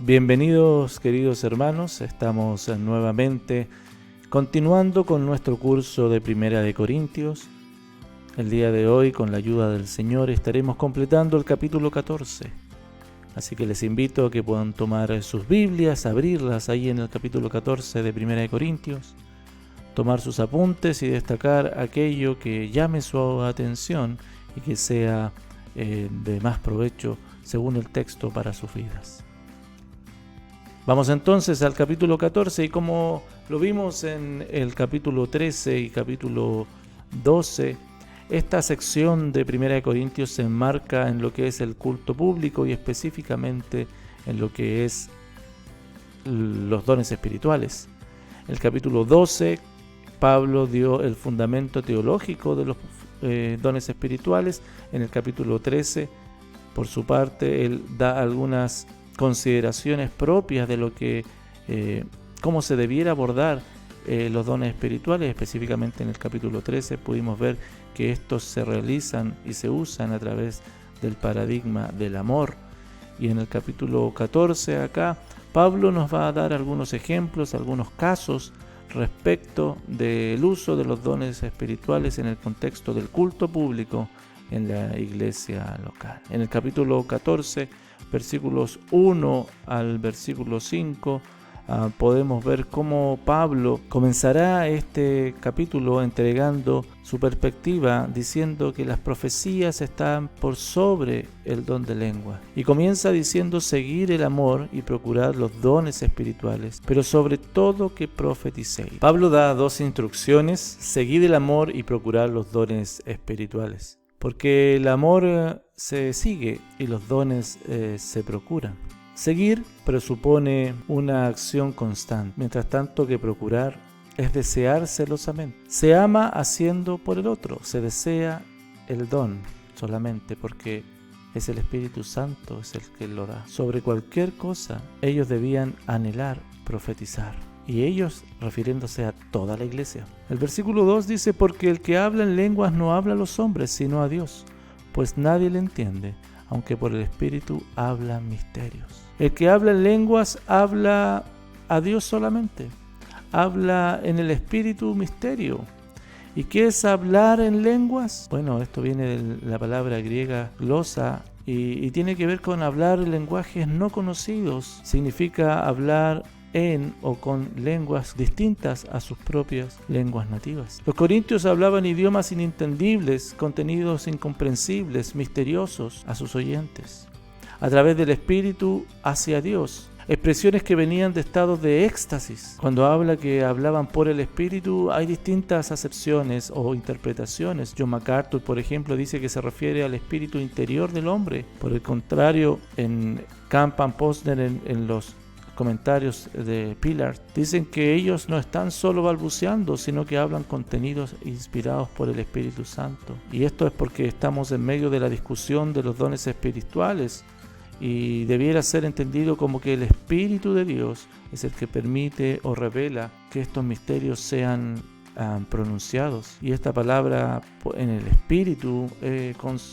Bienvenidos, queridos hermanos, estamos nuevamente continuando con nuestro curso de Primera de Corintios. El día de hoy, con la ayuda del Señor, estaremos completando el capítulo 14. Así que les invito a que puedan tomar sus Biblias, abrirlas ahí en el capítulo 14 de Primera de Corintios, tomar sus apuntes y destacar aquello que llame su atención y que sea de más provecho según el texto para sus vidas. Vamos entonces al capítulo 14 y como lo vimos en el capítulo 13 y capítulo 12, esta sección de Primera de Corintios se enmarca en lo que es el culto público y específicamente en lo que es los dones espirituales. En el capítulo 12, Pablo dio el fundamento teológico de los dones espirituales. En el capítulo 13, por su parte, él da algunas consideraciones propias de lo que cómo se debiera abordar los dones espirituales. Específicamente en el capítulo 13 pudimos ver que estos se realizan y se usan a través del paradigma del amor, y en el capítulo 14 acá Pablo nos va a dar algunos ejemplos, algunos casos respecto del uso de los dones espirituales en el contexto del culto público en la iglesia local. En el capítulo 14, versículos 1 al versículo 5, podemos ver cómo Pablo comenzará este capítulo entregando su perspectiva, diciendo que las profecías están por sobre el don de lengua. Y comienza diciendo: seguir el amor y procurar los dones espirituales, pero sobre todo que profeticéis. Pablo da dos instrucciones: seguir el amor y procurar los dones espirituales. Porque el amor se sigue y los dones se procuran. Seguir presupone una acción constante, mientras tanto que procurar es desear celosamente. Se ama haciendo por el otro, se desea el don solamente porque es el Espíritu Santo es el que lo da. Sobre cualquier cosa ellos debían anhelar profetizar. Y ellos refiriéndose a toda la iglesia. El versículo 2 dice: porque el que habla en lenguas no habla a los hombres, sino a Dios, pues nadie le entiende, aunque por el Espíritu habla misterios. El que habla en lenguas habla a Dios solamente, habla en el Espíritu misterio. ¿Y qué es hablar en lenguas? Bueno, esto viene de la palabra griega glosa y tiene que ver con hablar lenguajes no conocidos. Significa hablar en o con lenguas distintas a sus propias lenguas nativas. Los corintios hablaban idiomas inintendibles, contenidos incomprensibles, misteriosos a sus oyentes, a través del Espíritu hacia Dios, expresiones que venían de estados de éxtasis. Cuando habla que hablaban por el Espíritu, hay distintas acepciones o interpretaciones. John MacArthur, por ejemplo, dice que se refiere al espíritu interior del hombre. Por el contrario, en Campan Posner, en los comentarios de Pilar, dicen que ellos no están solo balbuceando, sino que hablan contenidos inspirados por el Espíritu Santo. Y esto es porque estamos en medio de la discusión de los dones espirituales y debiera ser entendido como que el Espíritu de Dios es el que permite o revela que estos misterios sean pronunciados. Y esta palabra en el Espíritu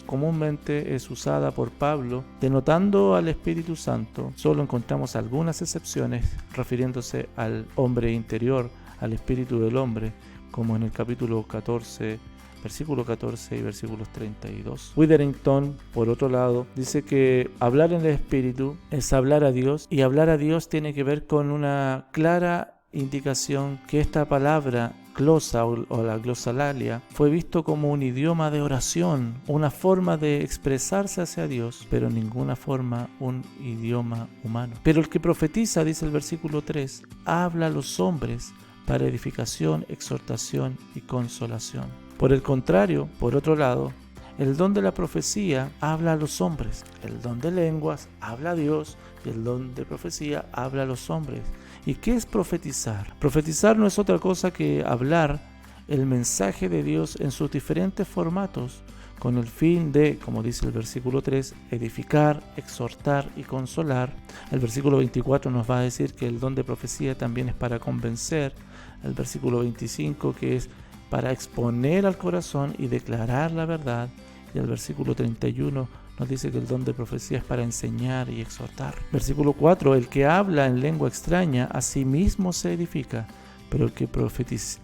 comúnmente es usada por Pablo denotando al Espíritu Santo. Solo encontramos algunas excepciones refiriéndose al hombre interior, al espíritu del hombre, como en el capítulo 14, versículo 14 y versículos 32. Witherington, por otro lado, dice que hablar en el Espíritu es hablar a Dios, y hablar a Dios tiene que ver con una clara indicación que esta palabra glosa o la glosalalia fue visto como un idioma de oración, una forma de expresarse hacia Dios, pero en ninguna forma un idioma humano. Pero el que profetiza, dice el versículo 3, habla a los hombres para edificación, exhortación y consolación. Por el contrario, por otro lado, el don de la profecía habla a los hombres, el don de lenguas habla a Dios y el don de profecía habla a los hombres. ¿Y qué es profetizar? Profetizar no es otra cosa que hablar el mensaje de Dios en sus diferentes formatos, con el fin de, como dice el versículo 3, edificar, exhortar y consolar. El versículo 24 nos va a decir que el don de profecía también es para convencer. El versículo 25 que es para exponer al corazón y declarar la verdad. Y el versículo 31 nos dice que el don de profecía es para enseñar y exhortar. Versículo 4, el que habla en lengua extraña a sí mismo se edifica, pero el que profetiza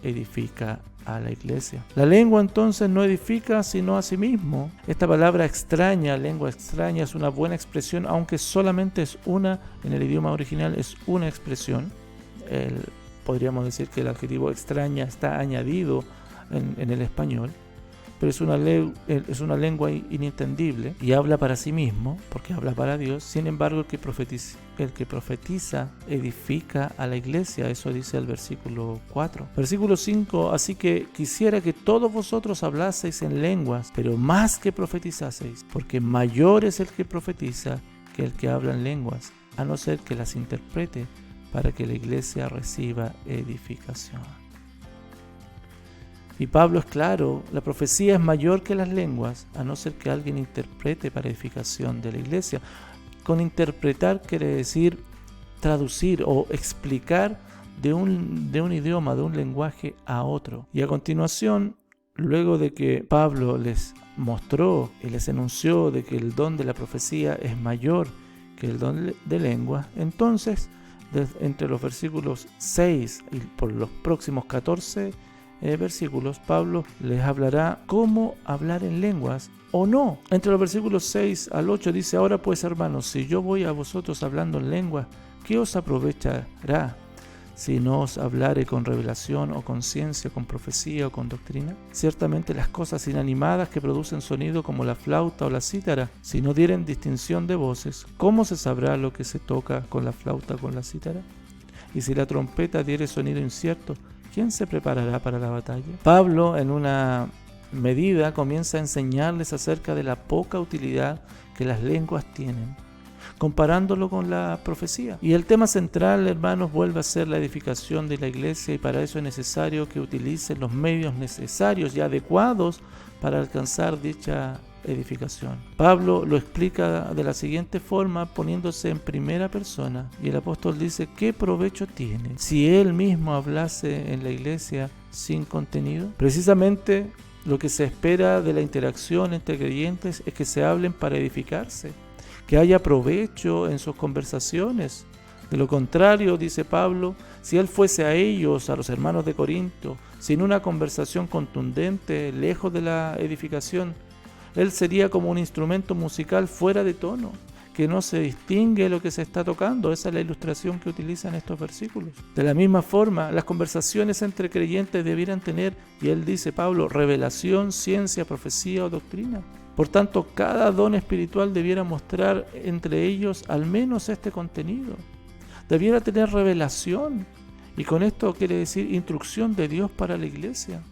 edifica a la iglesia. La lengua entonces no edifica sino a sí mismo. Esta palabra extraña, lengua extraña, es una buena expresión, aunque solamente es una, en el idioma original es una expresión. Podríamos decir que el adjetivo extraña está añadido en el español, pero es una lengua inentendible y habla para sí mismo, porque habla para Dios. Sin embargo, el que profetiza edifica a la iglesia. Eso dice el versículo 4. Versículo 5, así que quisiera que todos vosotros hablaseis en lenguas, pero más que profetizaseis, porque mayor es el que profetiza que el que habla en lenguas, a no ser que las interprete, para que la iglesia reciba edificación. Y Pablo es claro, la profecía es mayor que las lenguas, a no ser que alguien interprete para edificación de la iglesia. Con interpretar quiere decir traducir o explicar de un idioma, de un lenguaje a otro. Y a continuación, luego de que Pablo les mostró y les enunció de que el don de la profecía es mayor que el don de lengua, entonces, entre los versículos 6 y por los próximos 14 versículos, Pablo les hablará cómo hablar en lenguas o no. Entre los versículos 6 al 8 dice: ahora pues, hermanos, si yo voy a vosotros hablando en lenguas, ¿qué os aprovechará si no os hablare con revelación o con ciencia, con profecía o con doctrina? Ciertamente las cosas inanimadas que producen sonido, como la flauta o la cítara, si no dieren distinción de voces, ¿cómo se sabrá lo que se toca con la flauta o con la cítara? Y si la trompeta diere sonido incierto, ¿quién se preparará para la batalla? Pablo, en una medida, comienza a enseñarles acerca de la poca utilidad que las lenguas tienen, comparándolo con la profecía. Y el tema central, hermanos, vuelve a ser la edificación de la iglesia, y para eso es necesario que utilicen los medios necesarios y adecuados para alcanzar dicha edificación. Pablo lo explica de la siguiente forma, poniéndose en primera persona, y el apóstol dice: ¿qué provecho tiene si él mismo hablase en la iglesia sin contenido? Precisamente lo que se espera de la interacción entre creyentes es que se hablen para edificarse, que haya provecho en sus conversaciones. De lo contrario, dice Pablo, si él fuese a ellos, a los hermanos de Corinto, sin una conversación contundente, lejos de la edificación, él sería como un instrumento musical fuera de tono, que no se distingue lo que se está tocando. Esa es la ilustración que utilizan estos versículos. De la misma forma, las conversaciones entre creyentes debieran tener, y él dice, Pablo, revelación, ciencia, profecía o doctrina. Por tanto, cada don espiritual debiera mostrar entre ellos al menos este contenido. Debiera tener revelación, y con esto quiere decir instrucción de Dios para la iglesia.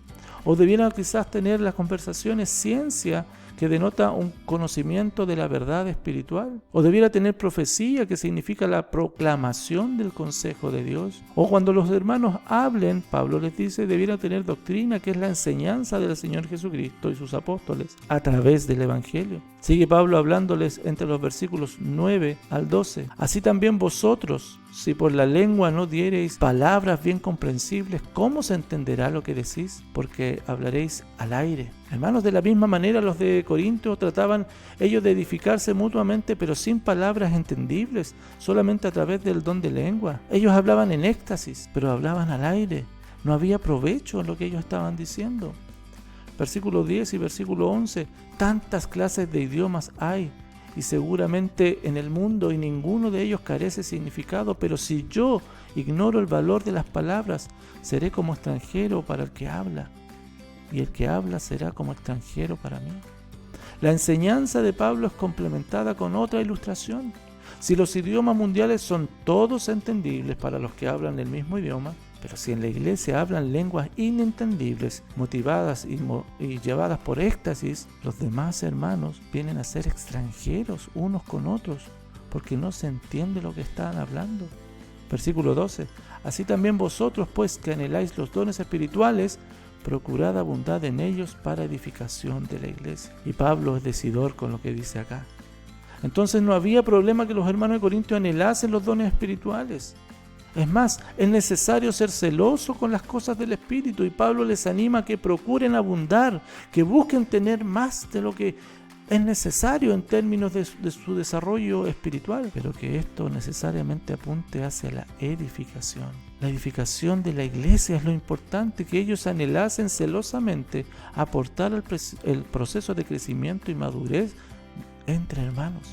O debiera quizás tener las conversaciones ciencia, que denota un conocimiento de la verdad espiritual. O debiera tener profecía, que significa la proclamación del consejo de Dios. O cuando los hermanos hablen, Pablo les dice, debiera tener doctrina, que es la enseñanza del Señor Jesucristo y sus apóstoles a través del Evangelio. Sigue Pablo hablándoles entre los versículos 9 al 12. Así también vosotros, si por la lengua no diereis palabras bien comprensibles, ¿cómo se entenderá lo que decís? Porque hablaréis al aire. Hermanos, de la misma manera los de Corinto trataban ellos de edificarse mutuamente, pero sin palabras entendibles, solamente a través del don de lengua. Ellos hablaban en éxtasis, pero hablaban al aire. No había provecho en lo que ellos estaban diciendo. Versículo 10 y versículo 11, tantas clases de idiomas hay, y seguramente en el mundo, y ninguno de ellos carece significado, pero si yo ignoro el valor de las palabras, seré como extranjero para el que habla, y el que habla será como extranjero para mí. La enseñanza de Pablo es complementada con otra ilustración. Si los idiomas mundiales son todos entendibles para los que hablan el mismo idioma, pero si en la iglesia hablan lenguas inentendibles, motivadas y llevadas por éxtasis, los demás hermanos vienen a ser extranjeros unos con otros, porque no se entiende lo que están hablando. Versículo 12. Así también vosotros, pues, que anheláis los dones espirituales, procurad abundar en ellos para edificación de la iglesia. Y Pablo es decidor con lo que dice acá. Entonces no había problema que los hermanos de Corinto anhelasen los dones espirituales. Es más, es necesario ser celoso con las cosas del Espíritu, y Pablo les anima a que procuren abundar, que busquen tener más de lo que es necesario en términos de su desarrollo espiritual, pero que esto necesariamente apunte hacia la edificación. La edificación de la iglesia es lo importante, que ellos anhelasen celosamente aportar el proceso de crecimiento y madurez entre hermanos.